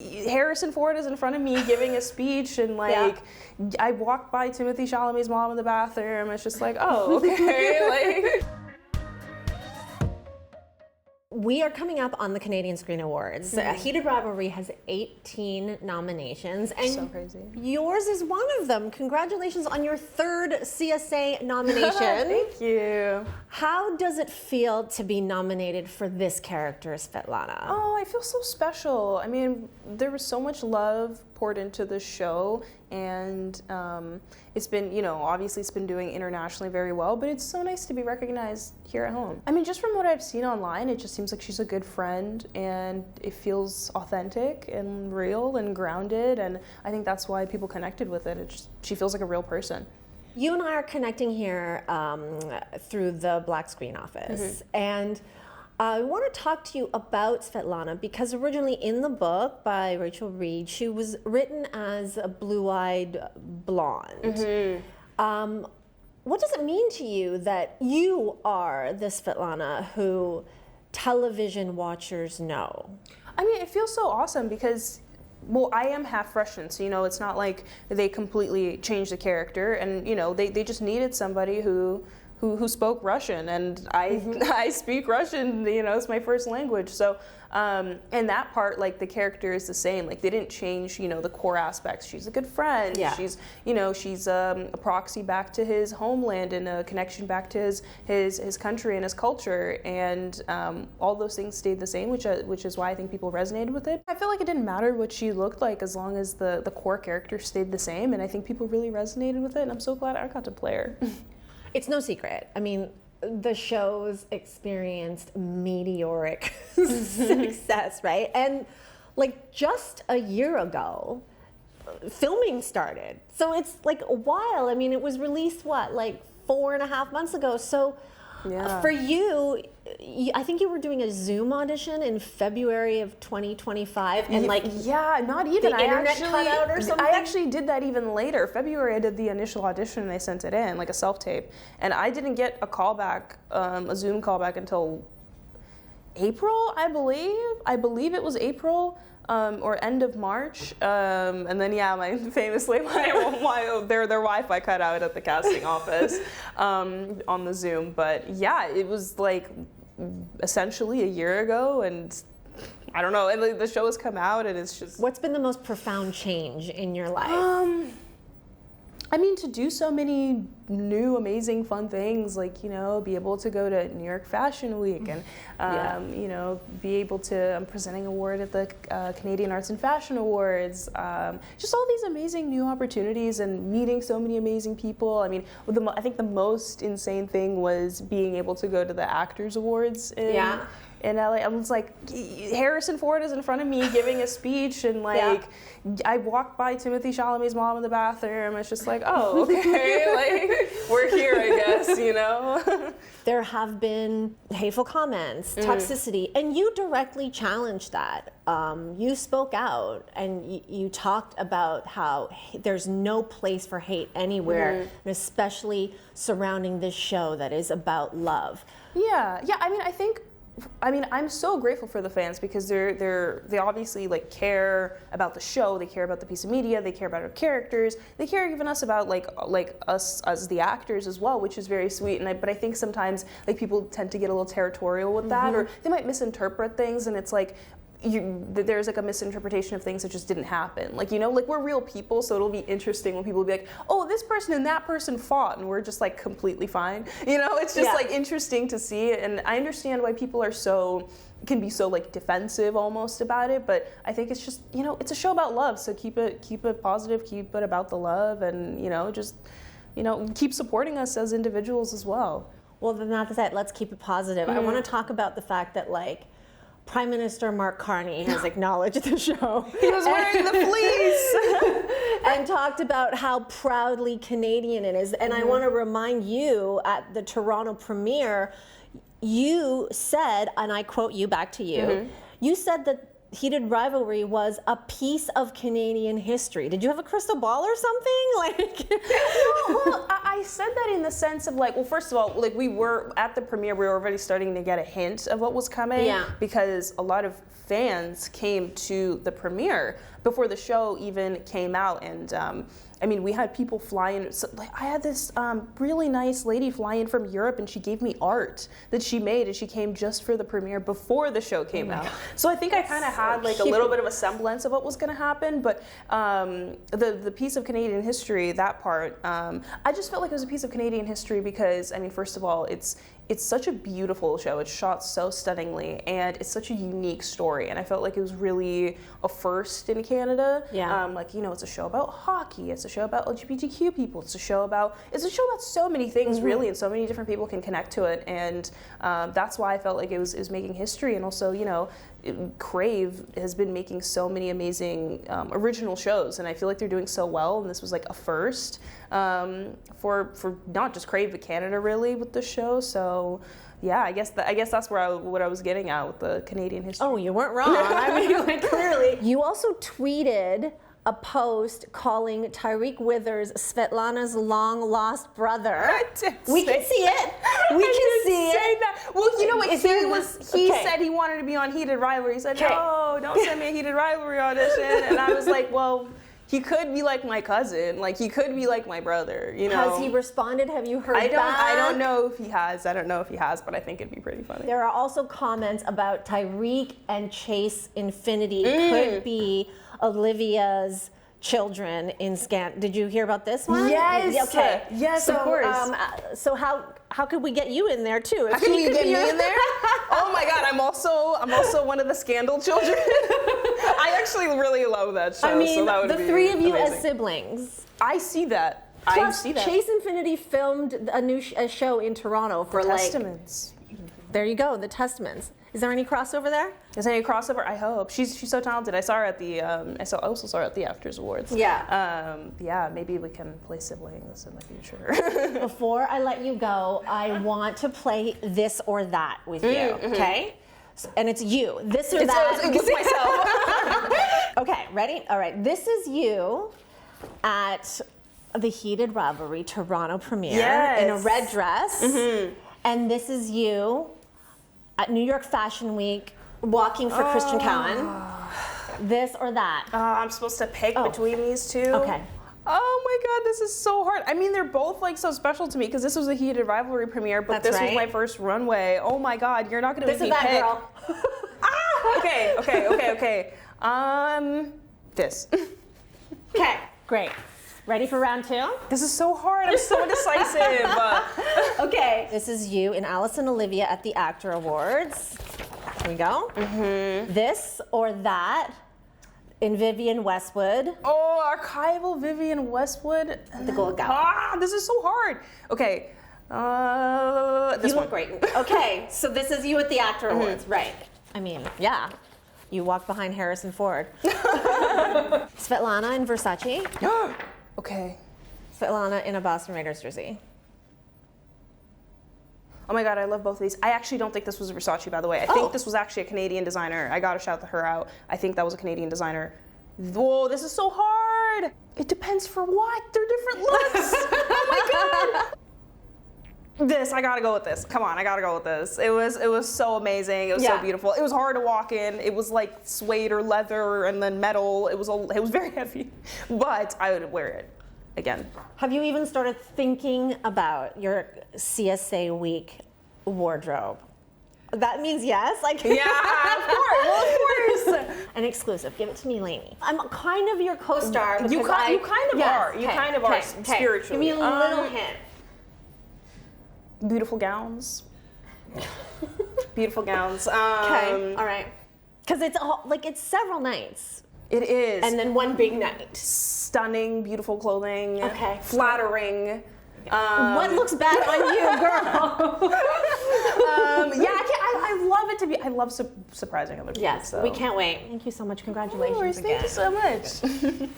Harrison Ford is in front of me giving a speech, and like I walked by Timothée Chalamet's mom in the bathroom. It's just like, oh, okay. like. We are coming up on the Canadian Screen Awards. Heated Rivalry has 18 nominations, and so crazy. Yours is one of them. Congratulations on your 3rd CSA nomination. Thank you. How does it feel to be nominated for this character, Svetlana? Oh, I feel so special. I mean, there was so much love poured into the show, and it's been, you know, obviously it's been doing internationally very well, but it's so nice to be recognized here at home. I mean, just from what I've seen online, it just seems like she's a good friend, and it feels authentic and real and grounded, and I think that's why people connected with it. She feels like a real person. You and I are connecting here through the Black Screen Office, and I want to talk to you about Svetlana because originally in the book by Rachel Reed, she was written as a blue-eyed blonde. What does it mean to you that you are the Svetlana who television watchers know? I mean, it feels so awesome because, well, I am half Russian, so, you know, it's not like they completely changed the character, and, you know, they just needed somebody who spoke Russian, and I speak Russian, you know, it's my first language. So, and that part, like, the character is the same. Like, they didn't change, you know, the core aspects. She's a good friend. Yeah. She's, you know, she's a proxy back to his homeland and a connection back to his country and his culture. And all those things stayed the same, which is why I think people resonated with it. I feel like it didn't matter what she looked like as long as the core character stayed the same. And I think people really resonated with it. And I'm so glad I got to play her. It's no secret. I mean, the show's experienced meteoric success, right? And like just a year ago, filming started. So it's like a while. I mean, it was released, what, like 4.5 months ago. So for you, I think you were doing a Zoom audition in February of 2025, and like not even. The internet cut out or something. I actually did that even later. February, I did the initial audition and I sent it in, like a self-tape, and I didn't get a callback, a Zoom callback until April, I believe. I believe it was April. Or end of March, and then famously their Wi-Fi cut out at the casting office on the Zoom. But yeah, it was like essentially a year ago, and I don't know. And the show has come out, and it's just. What's been the most profound change in your life? I mean, to do so many new, amazing, fun things, like, you know, be able to go to New York Fashion Week and, you know, be able to, I'm presenting an award at the Canadian Arts and Fashion Awards. Just all these amazing new opportunities and meeting so many amazing people. I mean, I think the most insane thing was being able to go to the Actors Awards in LA. I was like, Harrison Ford is in front of me giving a speech, and like, I walked by Timothée Chalamet's mom in the bathroom. It's just like, oh, okay, like, we're here, I guess, you know? There have been hateful comments, toxicity, and you directly challenged that. You spoke out, and you talked about how there's no place for hate anywhere, and especially surrounding this show that is about love. Yeah, I mean, I'm so grateful for the fans because they obviously like care about the show, they care about the piece of media, they care about our characters, they care even us about like us as the actors as well, which is very sweet. But I think sometimes like people tend to get a little territorial with that, or they might misinterpret things, and it's like. There's like a misinterpretation of things that just didn't happen. Like, you know, like we're real people, so it'll be interesting when people will be like, oh, this person and that person fought, and we're just like completely fine. You know, it's just like interesting to see, and I understand why people are can be so like defensive almost about it, but I think it's just, you know, it's a show about love, so keep it positive, keep it about the love, and, you know, just, you know, keep supporting us as individuals as well. Well, then that's it. Let's keep it positive. I want to talk about the fact that like Prime Minister Mark Carney has acknowledged the show. He was wearing the fleece! And talked about how proudly Canadian it is. And I want to remind you, at the Toronto premiere, you said, and I quote you back to you, you said that Heated Rivalry was a piece of Canadian history. Did you have a crystal ball or something? Like, well, I said that in the sense of like, well, first of all, like we were at the premiere, we were already starting to get a hint of what was coming. Yeah. Because a lot of fans came to the premiere before the show even came out, and I mean, we had people fly in. So, like, I had this really nice lady fly in from Europe, and she gave me art that she made, and she came just for the premiere before the show came out. So I think I kind of had like a little bit of a semblance of what was going to happen, but the piece of Canadian history, that part, I just felt like it was a piece of Canadian history because, I mean, first of all, it's such a beautiful show. It's shot so stunningly, and it's such a unique story. And I felt like it was really a first in Canada. Yeah. Like, you know, it's a show about hockey. It's a show about LGBTQ people. It's a show about so many things, really, and so many different people can connect to it. And that's why I felt like it was making history. And also, you know, Crave has been making so many amazing original shows, and I feel like they're doing so well. And this was like a first for not just Crave but Canada, really, with the show. So yeah, I guess that's what I was getting at with the Canadian history. oh, you weren't wrong. I mean, like, clearly. You also tweeted a post calling Tyreek Withers Svetlana's long-lost brother. We can see it. We can see it. That. Well, you know what? He said he wanted to be on Heated Rivalry. He said, no, don't send me a Heated Rivalry audition. And I was like, well, he could be like my cousin. Like, he could be like my brother, you know? Has he responded? Have you heard back? I don't know if he has. I don't know if he has, but I think it'd be pretty funny. There are also comments about Tyreek and Chase Infinity could be Olivia's children in Scan. Did you hear about this one? Yes. Okay. Yes, so, of course. So how could we get you in there too? How can you get me in there? Oh my God, I'm also one of the Scandal children. I actually really love that show. I mean, so that would the be three of you amazing. as siblings. I see that. Plus, Chase Infinity filmed a show in Toronto for Testaments. There you go, the Testaments. Is there any crossover there? Is there any crossover? I hope. She's so talented. I saw her at the I also saw her at the Afters Awards. Yeah. Yeah, maybe we can play siblings in the future. Before I let you go, I want to play this or that with you, okay? And it's you. This or that. It's myself. Okay, ready? All right. This is you at the Heated Rivalry Toronto premiere in a red dress. And this is you at New York Fashion Week walking for Christian Cowan. This or that. I'm supposed to pick between these two? Okay. Oh my God, this is so hard. I mean, they're both like so special to me because this was a Heated Rivalry premiere, but this was my first runway. Oh my God, you're not gonna make me pick. This or that, girl. Okay. This. Okay, great. Ready for round two? This is so hard. I'm so indecisive. Okay. This is you and Alice and Olivia at the Actor Awards. Here we go. This or that in Vivienne Westwood. Oh, archival Vivienne Westwood. The Gold Gown. This is so hard. Okay. This You look great. Okay, so this is you at the Actor Awards, right? I mean, yeah. You walk behind Harrison Ford. Svetlana in Versace. Okay. Svetlana in a Boston Raiders jersey. Oh my God, I love both of these. I actually don't think this was Versace, by the way. I think this was actually a Canadian designer. I gotta shout her out. I think that was a Canadian designer. Whoa, this is so hard. It depends for what? They're different looks. Oh my God. This, I gotta go with this. Come on, I gotta go with this. It was so amazing. It was so beautiful. It was hard to walk in. It was like suede or leather and then metal. It was very heavy, but I would wear it again. Have you even started thinking about your CSA week wardrobe? That means yes. Like yeah, of course. Well, of course. An exclusive. Give it to me, Lainey. I'm kind of your co-star. You kind of are. You kind of are spiritually. Give me a little hint. Beautiful gowns. Beautiful gowns. Okay. All right. Because it's several nighs. It is. And then one big night. Stunning, beautiful clothing. Okay. Flattering. What looks bad on you, girl? I love it to be. I love surprising other people. Yes, so. we can't wait. Thank you so much. Congratulations again. Thank you so much.